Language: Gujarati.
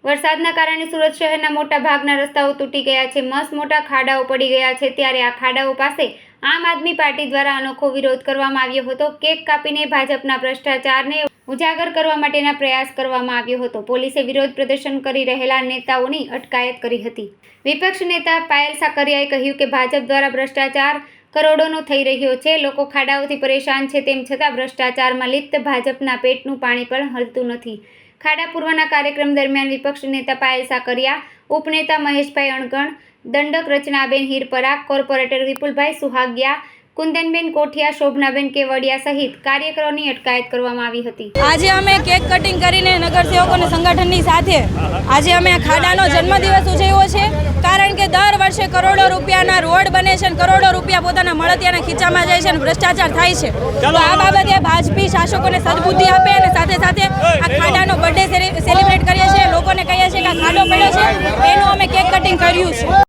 વરસાદના કારણે સુરત શહેરના મોટા ભાગના રસ્તાઓ તૂટી ગયા છે, મસ્ત મોટા ખાડાઓ પડી ગયા છે। ત્યારે આ ખાડાઓ પાસે આમ આદમી પાર્ટી દ્વારા અનોખો વિરોધ કરવામાં આવ્યો હતો। કેક કાપીને ભાજપના ભ્રષ્ટાચારને ઉજાગર કરવા માટેના પ્રયાસ કરવામાં આવ્યો હતો। પોલીસે વિરોધ પ્રદર્શન કરી રહેલા નેતાઓની અટકાયત કરી હતી। વિપક્ષ નેતા પાયલ સાકરિયાએ કહ્યું કે ભાજપ દ્વારા ભ્રષ્ટાચાર કરોડોનો થઈ રહ્યો છે। લોકો ખાડાઓથી પરેશાન છે, તેમ છતાં ભ્રષ્ટાચારમાં લિપ્ત ભાજપના પેટનું પાણી પણ હલતું નથી। ખાડા પૂર્વના કાર્યક્રમ દરમિયાન વિપક્ષ નેતા પાયલ સાકરિયા, ઉપનેતા મહેશભાઈ અણગણ, દંડક રચનાબેન હિરપરા, કોર્પોરેટર વિપુલભાઈ સુહાગિયા, કુંદનબેન કોઠિયા, શોભનાબેન કેવડિયા સહિત કાર્યકરોની અટકાયત કરવામાં આવી હતી। આજે અમે કેક કટિંગ કરીને નગરસેવકોના સંગઠનની સાથે આજે અમે ખાડાનો જન્મદિવસ ઉજવ્યો છે, કારણ કે દર વર્ષે કરોડો રૂપિયાના રોડ બને છે અને કરોડો રૂપિયા પોતાના મળતિયાના ખીચામાં જાય છે અને ભ્રષ્ટાચાર થાય છે। તો આ બાબતે ભાજપી શાસકોને સદબુદ્ધિ આપે અને સાથે સાથે આ ખાડાનો બર્થડે સેલિબ્રેટ કરીએ છીએ, લોકોને કહીએ છીએ કે આ ખાડો પડ્યો છે, એનું અમે કેક કટિંગ કર્યું છે।